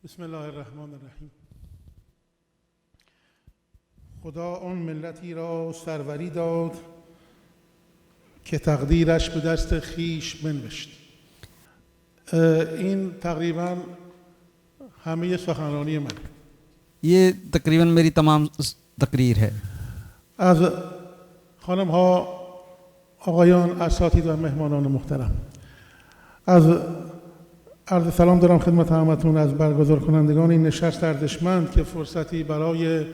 بسم الله الرحمن الرحیم. خدا آن ملتی را سروری داد که تقدیرش به دست خیش بنوشت. این تقریبا همه سخنرانی من. ये तकरीबन मेरी तमाम तकरीर है. از خانم ها، آقایان، اساتید و مهمانان محترم، از عرض سلام دارم خدمت همتون از برگزار کنندگان این نشست ارزشمند که فرصتی برای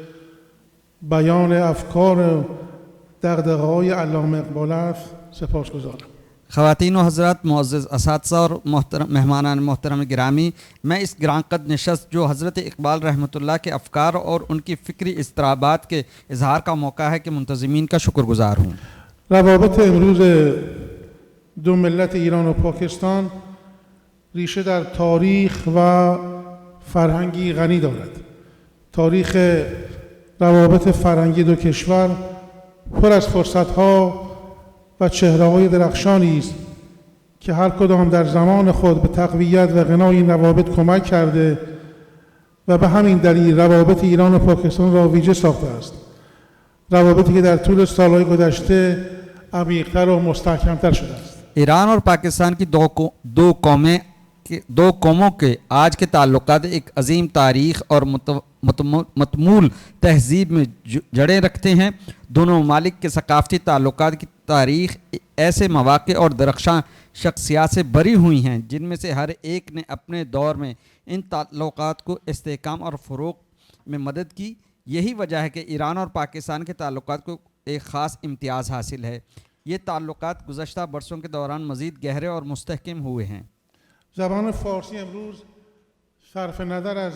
بیان افکار و دغدغه‌های علامه اقبال است. سپاسگزارم. ख़वातीन व हज़रात, मुअज़्ज़ज़ असातिज़ा और मेहमानान मोहतरम गिरामी, मैं इस ग्रांक़द नशस्त जो हज़रत इकबाल रहमतुल्लाह के अफ़कार और उनकी फ़िक्री इज़्तिराबात के इजहार का मौका है कि मुंतज़िमीन का शुक्रगुज़ार हूँ. روابط امروز دو ملت ایران و پاکستان ریشه در تاریخ و فرهنگی غنی دارد. تاریخ روابط فرهنگی دو کشور پر از فرصت‌ها و چهره‌های درخشانی است که هر کدام در زمان خود به تقویت و غنای این روابط کمک کرده و به همین دلیل روابط ایران و پاکستان را ویژه ساخته است. روابطی که در طول سال‌های گذشته عمیق‌تر و مستحکم‌تر شده است. ईरान और पाकिस्तान की दो कौमों के आज के ताल्लुकात एक अजीम तारीख़ और मतमूल तहज़ीब में जड़ें रखते हैं. दोनों ममालिक के सकाफ़ती ताल्लुकात की तारीख़ ऐसे मौक़े और दरख्शां शख्सियात से भरी हुई हैं जिनमें से हर एक ने अपने दौर में इन ताल्लुकात को इस्तेहकाम और फ़रोग़ में मदद की. यही वजह है कि ईरान और पाकिस्तान के ताल्लुकात को एक ख़ास इम्तियाज़ हासिल है. ये ताल्लुकात गुज़श्ता बरसों के दौरान मज़ीद गहरे और मुस्तहकम हुए हैं. زبان فارسی امروز صرف نظر از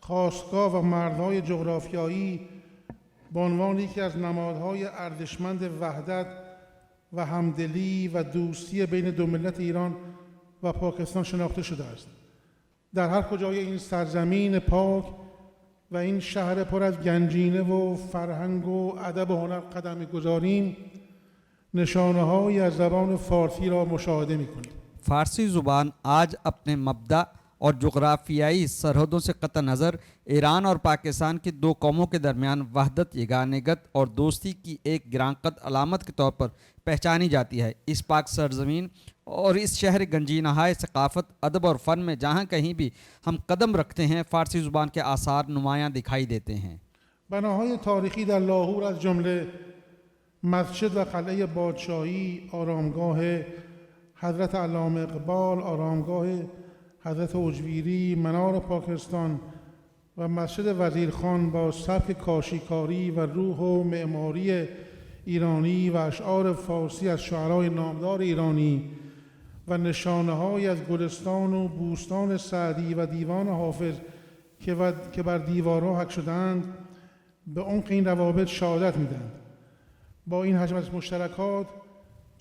خاستگاه و مرزهای جغرافیایی به عنوان یکی از نمادهای ارزشمند وحدت و همدلی و دوستی بین دو ملت ایران و پاکستان شناخته شده است. در هر کجای این سرزمین پاک و این شهر پر از گنجینه و فرهنگ و ادب و هنر قدم می‌گذاریم، نشانه‌هایی از زبان فارسی را مشاهده می‌کنیم. फ़ारसी ज़ुबान आज अपने मबदा और जोग्राफियाई सरहदों से क़त्अ नज़र ईरान और पाकिस्तान की दो कौमों के दरमियान वहदत, यगानगत और दोस्ती की एक गिरांक़द अलामत के तौर पर पहचानी जाती है. इस पाक सरज़मीन और इस शहर गंजीनहाय सकाफ़त, अदब और फ़न में जहाँ कहीं भी हम कदम रखते हैं फ़ारसी ज़ुबान के आसार नुमायाँ दिखाई देते हैं. بناهای تاریخی در لاهور از جمله مسجد و قلعه پادشاهی، آرامگاه حضرت علامه اقبال، آرامگاه حضرت اجویری، منار پاکستان و مسجد وزیرخان با سبک کاشیکاری و روح و معماری ایرانی و اشعار فارسی از شاعرای نامدار ایرانی و نشانه‌هایی از گلستان و بوستان سعدی و دیوان حافظ که بر دیوارها حک شدند به عمق این روابط شهادت می‌دهند. با این حجم از مشترکات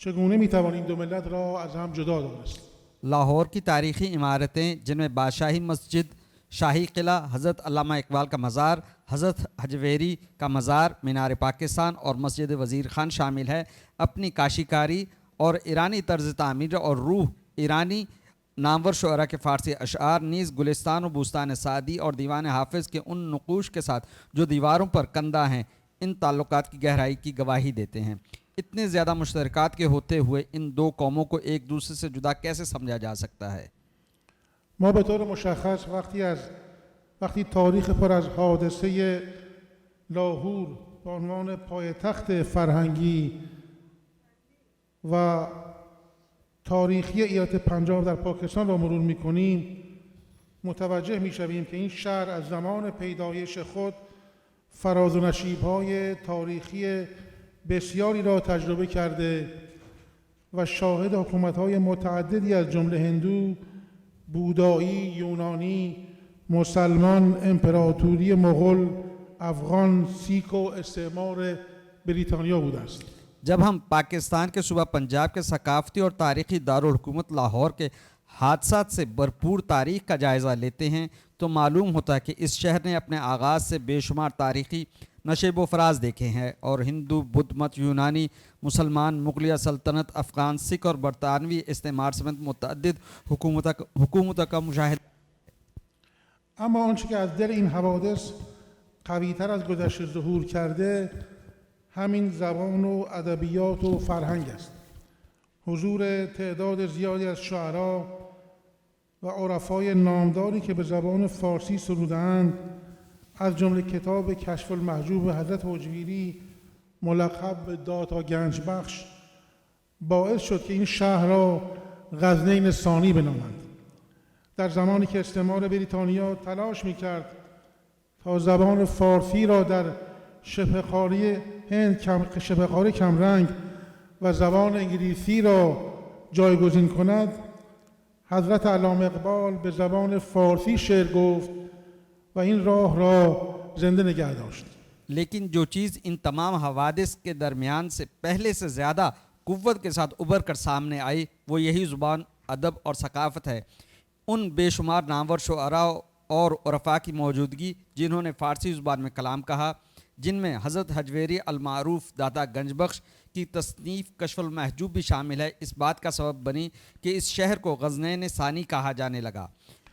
چگونه می‌توانیم دو ملت را از هم جدا دانست؟ लाहौर की तारीख़ी इमारतें जिनमें बादशाही मस्जिद, शाही किला, हज़रत अल्लामा इकबाल का मज़ार, हज़रत हजवेरी का मज़ार, मीनार पाकिस्तान और मस्जिद वज़ीर ख़ान शामिल है, अपनी काशीकारी और ईरानी तर्ज़ तामीर और रूह ईरानी नामवर शुअरा के फ़ारसी अशआर नीज़ गुलिस्तान और बूस्तान सादी और दीवान हाफिज़ के उन नक़ूश के साथ जो दीवारों पर कंदा हैं इन ताल्लुकात की गहराई की गवाही देते हैं. इतने ज़्यादा मुश्तरकात के होते हुए इन दो कौमों को एक दूसरे से जुदा कैसे समझा जा सकता है؟ ما به طور مشخص وقتی تاریخ پر از حادثه لاهور به عنوان پایتخت فرهنگی و تاریخی ایالت پنجاب در پاکستان را مرور می‌کنیم، متوجه می‌شویم که این شهر از زمان پیدایش خود فراز و نشیب‌های تاریخی بسیاری را تجربه کرده و شاهد حکومت‌های متعددی از جمله هندو، بودایی، یونانی، مسلمان، امپراتوری مغول، افغان، سیک و استعمار بریتانیا بوده است. जब हम पाकिस्तान के सूबा पंजाब के सकाफ़ती और तारीख़ी दारुल हुकूमत लाहौर के हादसात से भरपूर तारीख़ का जायज़ा लेते हैं तो मालूम होता है कि इस शहर ने अपने आगाज़ से बेशुमार तारीख़ी नशेब व फराज देखे हैं और हिंदू, बुद्ध मत, यूनानी, मुसलमान, मुगलिया सल्तनत, अफ़गान, सिख और बरतानवी इस्तेमार समेत मुतअद्दिद हुकूमतों का मुशाहिदा اما آنچه که از دل این حوادث قوی‌تر از گذشته ظهور کرده همین زبان و ادبیات و فرهنگ است. حضور تعداد زیادی از شعرا و عرفای نامداری که به زبان فارسی سروده‌اند، از جمله کتاب کشف المحجوب حضرت اجویری ملقب به داتا گنج بخش، باعث شد که این شهر را غزنین ثانی بنامند. در زمانی که استعمار بریتانیا تلاش می‌کرد تا زبان فارسی را در شبه‌قاره هند شبه‌قاره کمرنگ و زبان انگلیسی را جایگزین کند، حضرت علامه اقبال به زبان فارسی شعر گفت و این راه را زنده نگه داشت. लेकिन जो चीज़ इन तमाम हवादिस के दरमियान से पहले से ज़्यादा कुव्वत के साथ उभर कर सामने आई, वो यही ज़ुबान, अदब और सकाफ़त है। उन बेशुमार नामवर शुअरा और उरफ़ा की मौजूदगी जिन्होंने फ़ारसी ज़ुबान में कलाम कहा, जिनमें हज़रत हजवेरी अलमारूफ़ दाता गंजबख्श की तसनीफ़ कश्फ़ुल महजूब भी शामिल है, इस बात का सबब बनी कि इस शहर को ग़ज़नैन सानी कहा जाने लगा।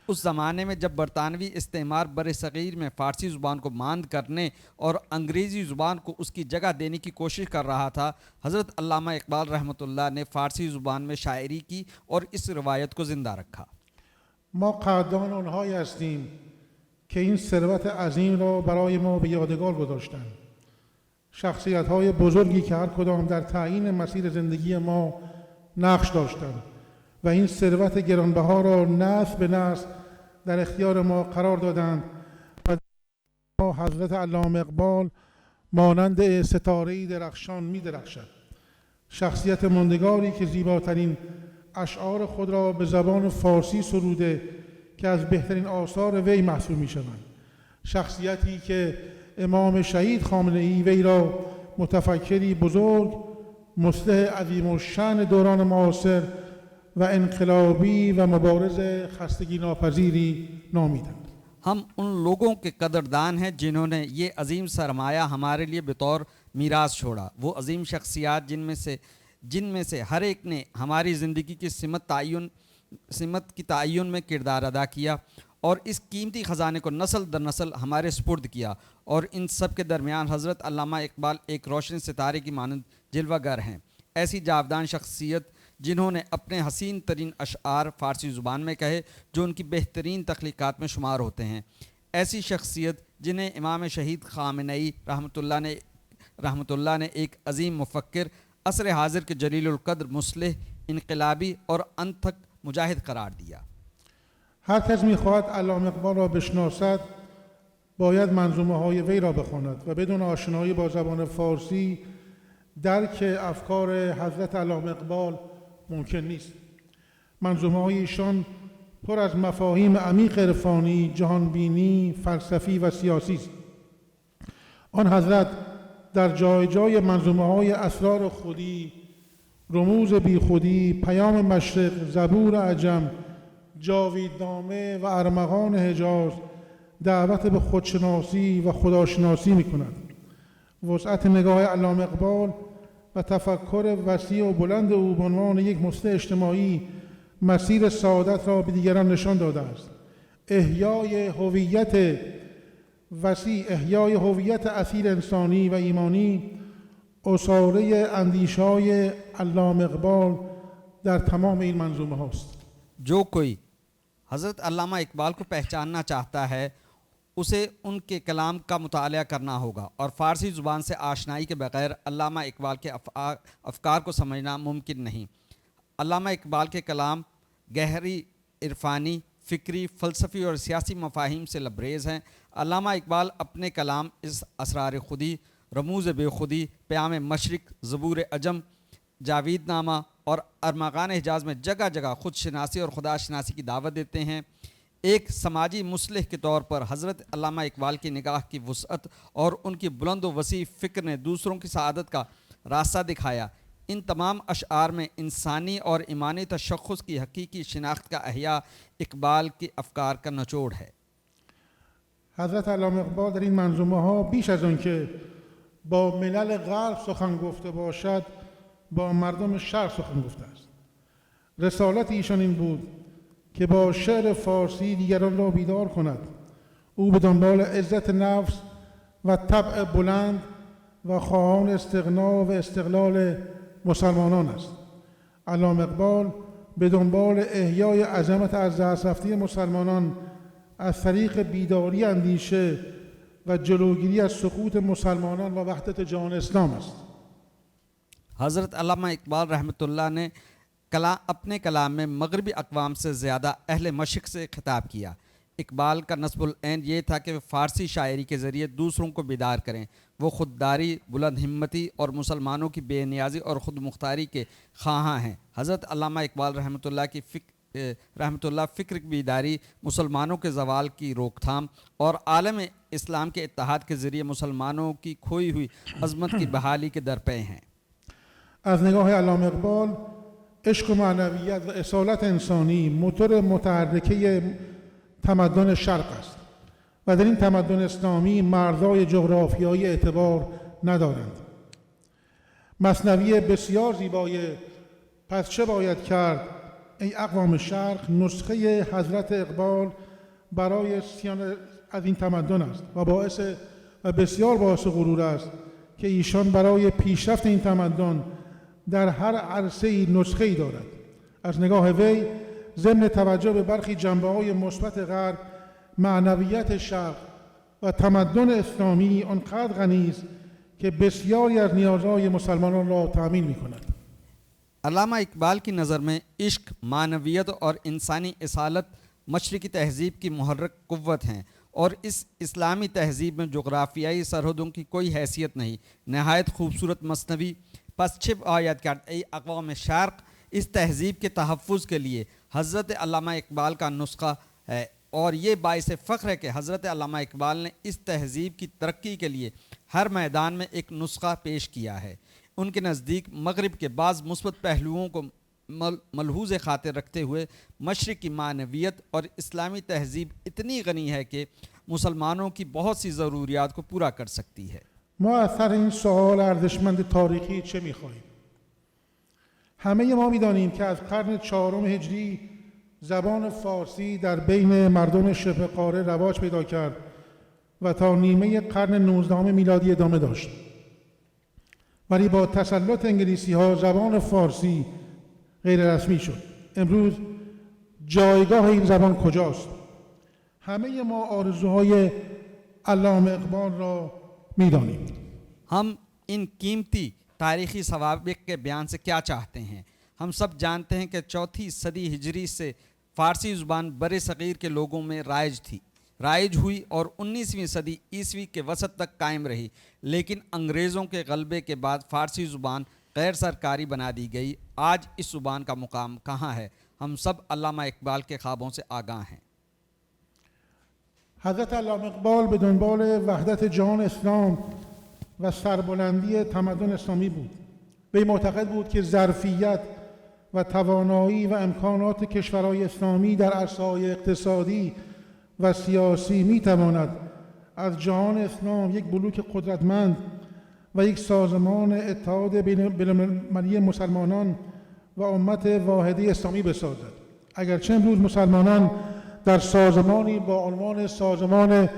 उस ज़माने में जब बरतानवी इस्तेमार बर-ए-सग़ीर में फ़ारसी ज़ुबान को मांद करने और अंग्रेज़ी ज़ुबान को उसकी जगह देने की कोशिश कर रहा था, हज़रत अल्लामा इकबाल रहमतुल्लाह ने फ़ारसी ज़ुबान में शायरी की और इस रवायत को ज़िंदा रखा। ما قدردان آنهایی هستیم که این ثروت عظیم را برای ما به یادگار گذاشتند. شخصیت‌های بزرگی که هر کدام در تعیین مسیر زندگی ما نقش داشتند و این ثروت گرانبها را نسل به نسل در اختیار ما قرار دادند و حضرت علامه اقبال مانند ستاره‌ای درخشان می‌درخشد. شخصیت ماندگاری که زیباترین اشعار خود را به زبان فارسی سروده که از بهترین آثار وی محسوب می‌شوند. شخصیتی که امام شهید خامنه‌ای وی را متفکری بزرگ، مصلح عظیم الشأن دوران معاصر و انقلابی و مبارز خستگی ناپذیری نامیدند. हम उन लोगों के कदरदान हैं जिन्होंने ये अजीम सरमाया हमारे लिए बतौर मीरास छोड़ा। वो अजीम शख्सियात जिनमें से हर एक ने हमारी ज़िंदगी की सिमत की तयन में किरदार अदा किया और इस कीमती ख़जाने को नस्ल दर नस्ल हमारे सुपुर्द किया। और इन सब के दरमियान हज़रत अल्लामा इकबाल एक रोशन सितारे की मानंद जिलवागर हैं। ऐसी जावदान शख्सियत जिन्होंने अपने हसीन तरीन अशआर फ़ारसी ज़ुबान में कहे जो उनकी बेहतरीन तख्लीक़ात में शुमार होते हैं। ऐसी शख्सियत जिन्हें इमाम शहीद ख़ामेनेई रहमतुल्लाह ने एक अजीम मुफ़क्किर, असर हाज़िर के जलीलुल क़द्र मुस्लिह, इनक़लाबी और अनथक मुजाहिद करार दिया। هر کس می‌خواهد علامه اقبال را بشناسد باید منظومه‌های وی را بخواند و بدون آشنایی با زبان فارسی درک افکار حضرت علامه اقبال ممکن نیست. منظومه‌های ایشان پر از مفاهیم عمیق عرفانی، جهانبینی، فلسفی و سیاسی است. آن حضرت در جای جای منظومه‌های اسرار خودی، رموز بیخودی، پیام مشرق، زبور عجم، جاویدنامه و ارمغان حجاز دعوت به خودشناسی و خداشناسی می‌کند. وسعت نگاه علامه اقبال و تفکر وسیع و بلند او به عنوان یک مصلح اجتماعی مسیر سعادت را به دیگران نشان داده است. احیای هویت وسیع، احیای هویت اصیل انسانی و ایمانی اساره اندیشه‌های علامه اقبال در تمام این منظومه هاست. जो कोई हज़रत अल्लामा इकबाल को पहचानना चाहता है उसे उनके कलाम का मुताला करना होगा और फ़ारसी ज़ुबान से आशनाई के बग़ैर अल्लामा इकबाल के अफ़कार को समझना मुमकिन नहीं। अल्लामा इकबाल के कलाम गहरी इरफ़ानी, फ़िक्री, फ़लसफ़ी और सियासी मफ़ाहीम से लबरेज़ हैं। अल्लामा इकबाल अपने कलाम इस असरार खुदी, रमूज़ बेखुदी, प्याम मशरिक़, ज़बूर अजम, जावीदनामा और अरमग़ान हिजाज़ में जगह जगह ख़ुद शनासी और खुदा शनासी की दावत देते हैं। एक समाजी मुस्लिह के तौर पर हज़रत अल्लामा इकबाल की निगाह की वुसअत और उनकी बुलंद व वसी फ़िक्र ने दूसरों की सआदत का रास्ता दिखाया। इन तमाम अशआर में इंसानी और ईमानी तशख़्ख़ुस की हकीकी शिनाख्त का अहया इकबाल के अफ़कार का निचोड़ है। حضرت علامه اقبال در این منظومه ها بیش از آن که با ملل غرب سخن گفته باشد با مردم شرق سخن گفته است. رسالت ایشان این بود که با شعر فارسی دیگران را بیدار کند او به دنبال عزت نفس و طبع بلند و خواهان استغنا و استقلال مسلمانان است. علامه اقبال به دنبال احیای عظمت از دست رفته مسلمانان از طریق بیداری اندیشه و جلوگیری از سقوط مسلمانان و وحدت جهان اسلام است. हज़रत अल्लामा इकबाल रहमतुल्लाह ने अपने कलाम में मगरबी अक़वाम से ज़्यादा अहले मशरिक़ से ख़िताब किया। इकबाल का नस्बुल ऐन ये था कि वे फ़ारसी शायरी के ज़रिए दूसरों को बेदार करें। वो ख़ुददारी, बुलंद हिम्मती और मुसलमानों की बेनियाज़ी और ख़ुद मुख्तारी के ख़्वाहां हैं। हज़रत अल्लामा इकबाल रहमतुल्लाह फ़िक्र की बेदारी, मुसलमानों के ज़वाल की रोकथाम और आलम इस्लाम के इत्तेहाद के ज़रिए मुसलमानों की खोई हुई अज़मत की बहाली के दरपे हैं। از نگاه علامه اقبال عشق و معنویت و اصالت انسانی موتور متحرکه تمدن شرق است و در این تمدن اسلامی مرزهای جغرافیایی اعتبار ندارند. مثنوی بسیار زیبای پس چه باید کرد ای اقوام شرق نسخه حضرت اقبال برای سیان از این تمدن است و بسیار باعث غرور است که ایشان برای پیشرفت این تمدن در هر عرصه‌ای نسخه‌ای دارد. از نگاه وی ضمن توجه به برخی جنبه‌های مثبت غرب، معنویت شرق و تمدن اسلامی آنقدر غنی است که بسیاری از نیازهای مسلمانان را تأمین می‌کند. अल्लामा इकबाल की नज़र में इश्क, मानवियत और इंसानी असालत मशरिकी तहज़ीब की मुहर्रक क़ुव्वत हैं और इस इस्लामी तहज़ीब में जोग्राफियाई सरहदों की कोई हैसियत नहीं। नहायत खूबसूरत मसनवी पस छे आयत का अक़वाम शर्क़ इस तहज़ीब के तहफ़्फ़ुज़ के लिए हज़रत अल्लामा इकबाल का नुस्ख़ा है और ये बाइस फ़ख्र है कि हज़रत अल्लामा इकबाल ने इस तहज़ीब की तरक्की के लिए हर मैदान में एक नुस्ख़ा पेश किया है। उनके नज़दीक मगरिब के बाज़ मुस्बत पहलुओं को मलहूज़ ख़ातिर रखते हुए मशरिक़ की मानवियत और इस्लामी तहज़ीब इतनी गनी है कि मुसलमानों की बहुत सी ज़रूरियात को पूरा कर सकती है। ما از سر این سوال ارزشمند تاریخی چه می‌خواهیم؟ همه ما می‌دانیم که از قرن چهارم هجری زبان فارسی در بین مردم شبه قاره رواج پیدا کرد و تا نیمه قرن 19 میلادی ادامه داشت. ولی با تسلط انگلیسی‌ها زبان فارسی غیر رسمی شد. امروز جایگاه این زبان کجاست؟ همه ما آرزوهای علامه اقبال را می‌دانیم. हम इन कीमती तारीख़ी सवाबिक़ के बयान से क्या चाहते हैं? हम सब जानते हैं कि चौथी सदी हिजरी से फ़ारसी ज़ुबान बरे सग़ीर के लोगों में राइज हुई और 19वीं सदी ईसवी के वसत तक कायम रही, लेकिन अंग्रेज़ों के गलबे के बाद फ़ारसी ज़ुबान गैर सरकारी बना दी गई। आज इस ज़ुबान का मुकाम कहाँ है? हम सब अल्लामा इकबाल के ख्वाबों से आगाह हैं। حضرت علامه اقبال به دنبال وحدت جهان اسلام و سربلندی تمدن اسلامی بود. وی معتقد بود که ظرفیت و توانایی و امکانات کشورهای اسلامی در عرصه‌های اقتصادی و سیاسی می‌تواند از جهان اسلام یک بلوک قدرتمند و یک سازمان اتحاد بین‌المللی مسلمانان و امت واحده اسلامی بسازد. اگرچه امروز مسلمانان در سازمانی با عنوان سازمان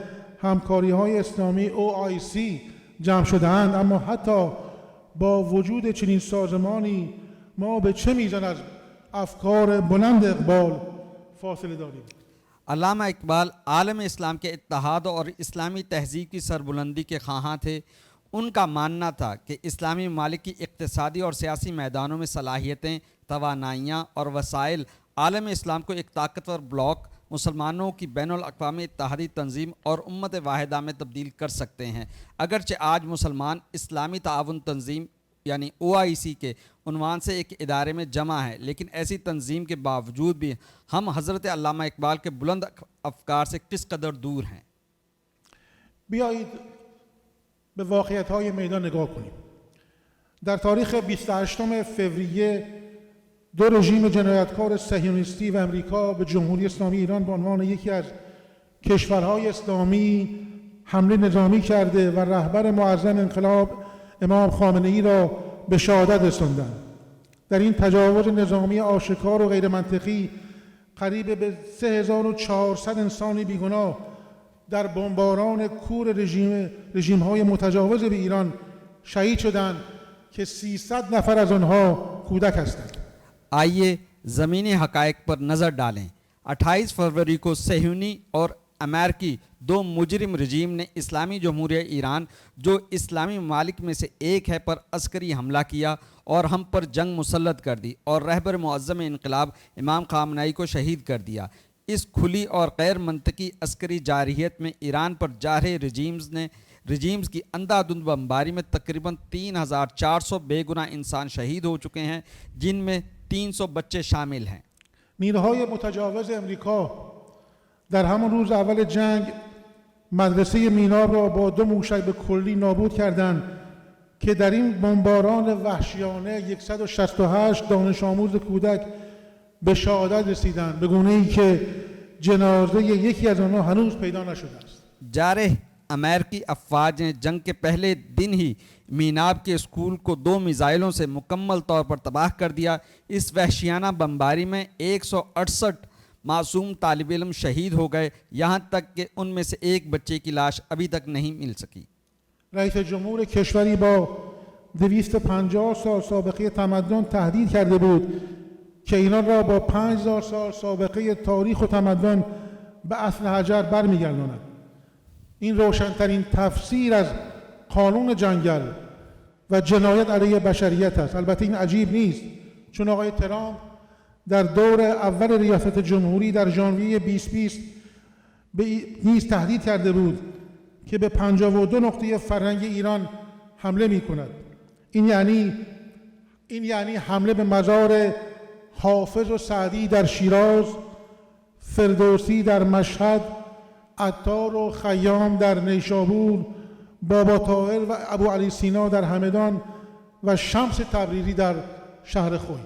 همکاری‌های اسلامی OIC جمع شده‌اند، اما حتی با وجود چنین سازمانی ما به چه میزان از افکار بلند اقبال فاصله داریم؟ अल्लामा इकबाल आलम इस्लाम के इत्तेहाद और इस्लामी तहज़ीब की सरबुलंदी के ख्वाहां थे। उनका मानना था कि इस्लामी ममालिक की इक़्तिसादी और सियासी मैदानों में सलाहियतें, तवानाइयाँ और वसाइल आलम इस्लाम को एक ताकतवर ब्लॉक, मुसलमानों की बैनुल-अक़वामी इत्तेहादी तंजीम और उम्मत वाहिदा में तब्दील कर सकते हैं। अगरचे आज मुसलमान इस्लामी ताउन तंजीम यानी OIC के उन्वान से एक इदारे में जमा है, लेकिन ऐसी तंजीम के बावजूद भी हम हज़रत अल्लामा इकबाल के बुलंद अफ़कार से किस कदर दूर हैं। بیایید به واقعیت‌های میدان نگاه کنیم. در تاریخ 28 فوریه دو رژیم جنایتکار صهیونیستی و امریکا به جمهوری اسلامی ایران به عنوان یکی از کشورهای اسلامی حمله نظامی کرده و رهبر معظم انقلاب امام خامنه‌ای را به شهادت رساندند. در این تجاوز نظامی آشکار و غیر منطقی قریب به 3400 انسان بیگناه در بمباران کور رژیم های متجاوز به ایران شهید شدند که 300 نفر از آنها کودک هستند. आइए ज़मीनी हक़ाइक़ पर नज़र डालें। 28 फरवरी को सेहूनी और अमेरिकी दो मुजरिम रजीम ने इस्लामी जमहूरिया ईरान, जो इस्लामी ममालिक में से एक है, पर अस्करी हमला किया और हम पर जंग मुसल्लत कर दी और रहबर मुअज़्ज़म इनकलाब इमाम ख़ामनेई को शहीद कर दिया। इस खुली और गैर मंतकी अस्करी जारहियत में ईरान पर जारह रजीम्स की अंधाधुंध बमबारी में तकरीबन 3400 बेगुनाह इंसान शहीद हो चुके हैं, जिनमें 300 बच्चे शामिल हैं। نیروهای متجاوز امریکا در همون روز اول جنگ مدرسه میناب را با 2 موشک به کلی نابود کردند که در این بمباران وحشیانه 168 دانش آموز کودک به شهادت رسیدند، به گونه‌ای که جنازه یکی از آنها هنوز پیدا نشده است. जारह अमेरिकी अफवाज ने जंग के पहले दिन ही मीनाब के स्कूल को 2 मिसाइलों से मुकम्मल तौर पर तबाह कर दिया। इस वहशियाना बमबारी में 168 मासूम तालिब इल्म शहीद हो गए, यहाँ तक कि उनमें से एक बच्चे की लाश अभी तक नहीं मिल सकी। رئیس جمهور کشوری با 250 سال سابقه تمدن تهدید کرده بود که ایران را با 5000 سال سابقه تاریخ و تمدن به اصل حجر برمیگرداند. این روشنترین تفسیر از قانون جنگل و جنایت علیه بشریت است. البته این عجیب نیست، چون آقای ترامپ در دور اول ریاست جمهوری در ژانویه 2020 نیز تهدید کرده بود که به 52 نقطه فرهنگی ایران حمله می کند. این یعنی حمله به مزار حافظ و سعدی در شیراز، فردوسی در مشهد، عطار و خیام در نیشابور، بابا طاهر و ابو علی سینا در همدان و شمس تبریزی در شهر خوی.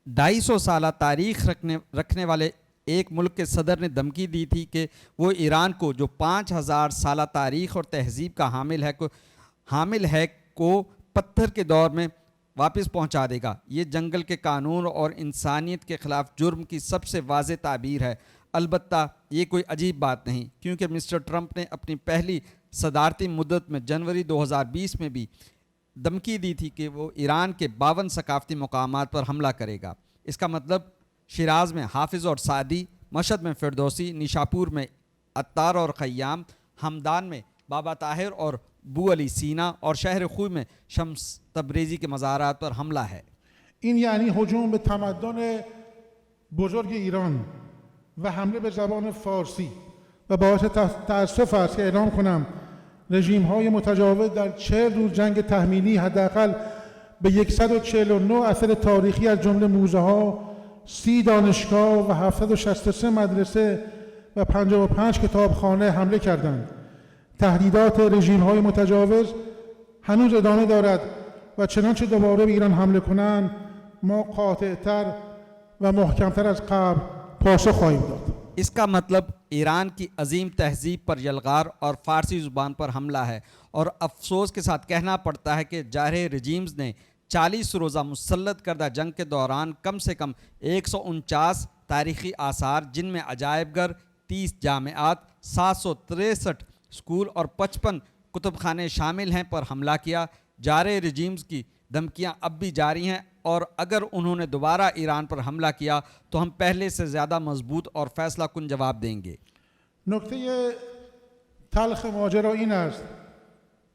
250 साल तारीख रखने वाले एक मुल्क के सदर ने धमकी दी थी कि वो ईरान को, जो 5000 साल तारीख और तहजीब का हामिल है को पत्थर के दौर में वापस पहुंचा देगा। ये जंगल के कानून और इंसानियत के ख़िलाफ़ जुर्म की सबसे वाज़ेह ताबीर है। अलबत्ता ये कोई अजीब बात नहीं, क्योंकि मिस्टर ट्रंप ने अपनी पहली सदारती मुद्दत में जनवरी 2020 में भी धमकी दी थी कि वो ईरान के 52 सकाफ़ती मकामात पर हमला करेगा। इसका मतलब शिराज में हाफिज़ और सादी, मशहद में फिरदौसी, निशापुर में अत्तार और खय्याम, हमदान में बाबा ताहिर और बू अली सीना और शहर खूई में शम्स तब्रेज़ी के मज़ारात पर हमला है। این یعنی هجوم به تمدن بزرگ ایران و حمله به زبان فارسی و باعث تأسف است که اعلام کنم رژیم‌های متجاوز در 40 روز جنگ تحمیلی حداقل به 149 اثر تاریخی از جمله موزه‌ها، 30 دانشگاه و 763 مدرسه و 55 کتابخانه حمله کردند. تهدیدات رژیم‌های متجاوز هنوز ادامه دارد و چنانچه دوباره به ایران حمله کنند ما قاطع‌تر و محکم‌تر از قبل پاسخ خواهیم داد. इसका मतलब ईरान की अजीम तहजीब पर यलगार और फ़ारसी ज़ुबान पर हमला है, और अफसोस के साथ कहना पड़ता है कि जारह रजीम्स ने 40 रोज़ा मुसल्लत करदा जंग के दौरान कम से कम 149 तारीख़ी आसार, जिनमें अजायबघर, 30 जामियात, 763 स्कूल और 55 कुतुबखाने शामिल हैं, पर हमला किया। जारह रजीम्स की धमकियाँ अब भी जारी हैं, और अगर उन्होंने दोबारा ईरान पर हमला किया तो हम पहले से ज़्यादा मजबूत और फैसला कुन जवाब देंगे। نکته تلخ ماجرا این است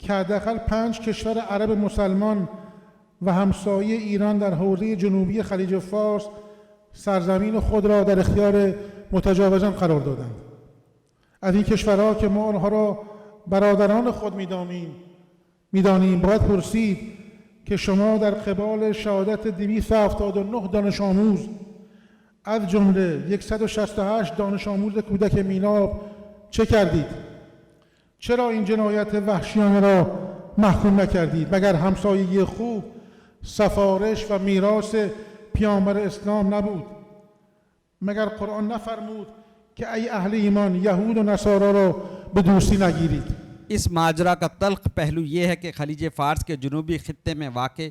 که حداقل 5 کشور عرب مسلمان و همسایه ایران در حوزه جنوبی خلیج فارس سرزمین خود را در اختیار متجاوزان قرار دادند. از این کشورها که ما آنها را برادران خود می‌دانیم باید پرسید که شما در قبال شهادت 279 دانش آموز از جمله 168 دانش آموز کودک میناب چه کردید؟ چرا این جنایت وحشیانه را محکوم نکردید؟ مگر همسایگی خوب سفارش و میراث پیامبر اسلام نبود؟ مگر قرآن نفرمود که ای اهل ایمان یهود و نصارا را به دوستی نگیرید؟ इस माजरा का तल्ख पहलू ये है कि खलीज फ़ारस के जनूबी ख़ित्ते में वाक़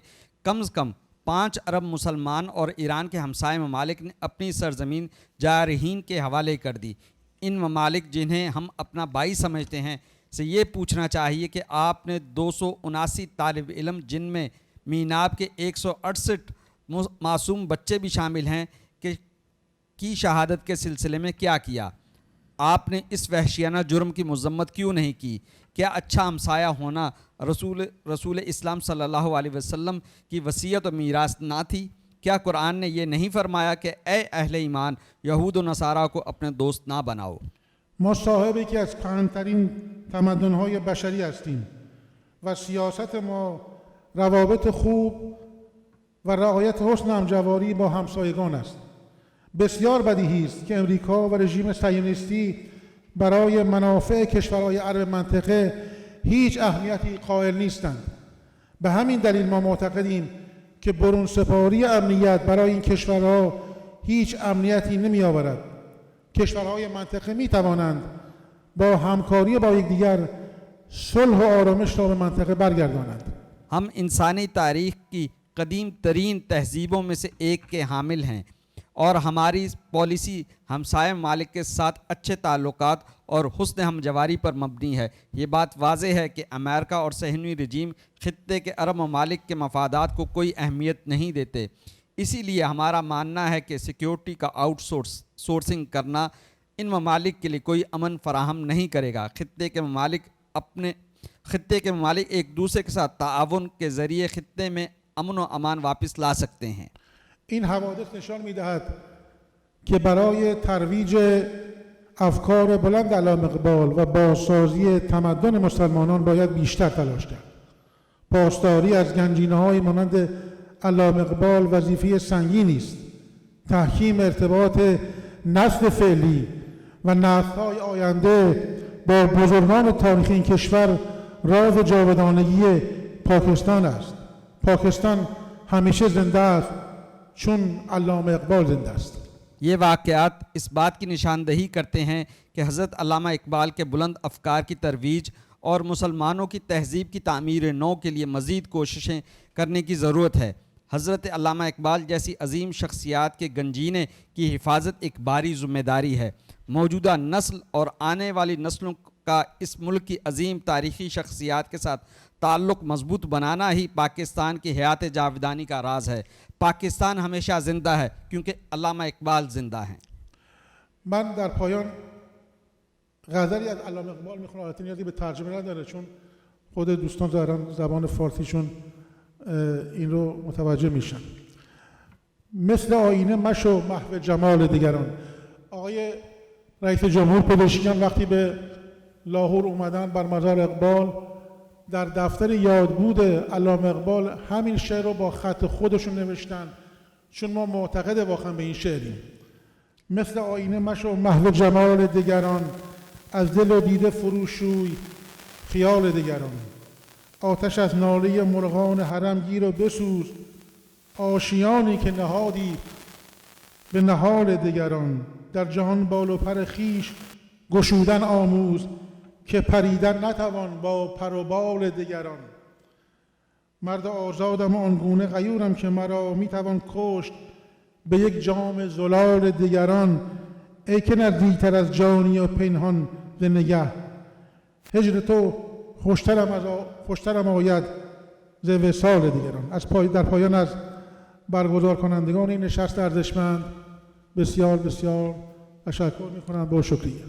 कम से कम 5 अरब मुसलमान और ईरान के हमसाए ममालिक ने अपनी सरज़मीन जारहीन के हवाले कर दी। इन ममालिक जिन्हें हम अपना भाई समझते हैं से ये पूछना चाहिए कि आपने 279 तालिब इल्म जिनमें मीनाब के 168 मासूम बच्चे भी शामिल हैं की शहादत के सिलसिले में क्या किया? आपने इस वहशियाना जुर्म की मजम्मत क्यों नहीं की? क्या अच्छा हमसाया होना रसूल इस्लाम सल्लल्लाहु अलैहि वसल्लम की वसीयत और मीरास ना थी? क्या कुरान ने ये नहीं फरमाया कि ए अहले ईमान यहूद व नसारा को अपने दोस्त ना बनाओ? ما صاحب یکی از کهن‌ترین تمدن‌های بشری هستیم و سیاست ما روابط خوب و رعایت حسن همجواری با همسایگان است. بسیار بدیهی است که امریکا و رژیم صهیونیستی برای منافع کشورهای عرب منطقه هیچ اهمیتی قائل نیستند. به همین دلیل ما معتقدیم که برون سپاری امنیت برای این کشورها هیچ امنیتی نمی آورد. کشورهای منطقه می توانند با همکاری با یکدیگر صلح و آرامش را به منطقه برگردانند. हम इंसानी तारीख़ की कदीम तरीन तहजीबों में से एक के हामिल हैं और हमारी पॉलिसी हमसाय मालिक के साथ अच्छे ताल्लुकात और हुस्न हमजवारी पर मबनी है। ये बात वाज़ेह है कि अमेरिका और सहनी रजीम ख़ित्ते के अरब ममालिक के मफादात को कोई अहमियत नहीं देते। इसीलिए हमारा मानना है कि सिक्योरिटी का आउटसोर्सिंग करना इन ममालिक के लिए कोई अमन फराहम नहीं करेगा। ख़ित्ते के ममालिक एक दूसरे के साथ ताआवुन के ज़रिए ख़ित्ते में अमन व अमान वापस ला सकते हैं। این حوادث نشان می‌دهد که برای ترویج افکار بلند علامه اقبال و بازسازی تمدن مسلمانان باید بیشتر تلاش کرد. پاسداری از گنجینه‌های مانند علامه اقبال وظیفه سنگینی است. تحکیم ارتباط نسل فعلی و نسل‌های آینده با بزرگان تاریخی این کشور راز جاودانگی پاکستان است. پاکستان همیشه زنده است چون علامه اقبال زنده است. ये वाक़यात इस बात की निशानदही करते हैं कि हज़रत अल्लामा इकबाल के बुलंद अफ़कार की तरवीज और मुसलमानों की तहज़ीब की तामीर नौ के लिए मज़ीद कोशिशें करने की ज़रूरत है। हज़रत अल्लामा इकबाल जैसी अजीम शख्सियात के गंजीने की हिफाजत एक भारी ज़िम्मेदारी है। मौजूदा नस्ल और आने वाली नस्लों का इस मुल्क की अजीम तारीख़ी शख्सियात के साथ ताल्लुक़ मजबूत बनाना ही पाकिस्तान की हयात जावेदानी का राज है। पाकिस्तान हमेशा ज़िंदा है क्योंकि अल्लामा इकबाल ज़िंदा हैं। من در پایان غزلی از علامه اقبال میخونم، البته نیازی به ترجمه نداره چون خود دوستان ظاهرا زبان فارسیشون این رو متوجه میشن. مثل آینه مشو محو جمال دیگران. آقای رئیس جمهور پزشکیان وقتی به لاهور اومدن بر مزار اقبال در دفتر یادبود علامه اقبال همین شعر رو با خط خودشون نوشتن چون ما معتقد واقعا به این شعریم. مثل آینه مشو محو جمال دیگران، از دل و دیده فروشوی خیال دیگران. آتش از ناله مرغان حرم گیر و بسوز، آشیانی که نهادی به نهال دیگران. در جهان بال و پر خویش گشودن آموز، که پریدن نتوان با پر و بال دیگران. مرد آزادم و آنگونه غیورم که مرا میتوان کشت به یک جام زلال دیگران. ای که نزدیکتر از جانی و پنهان ز نگه، هجر تو خوشترم آید ز وصال دیگران. در پایان از برگزار کنندگان این نشست ارزشمند بسیار بسیار تشکر میکنم. با شکریه.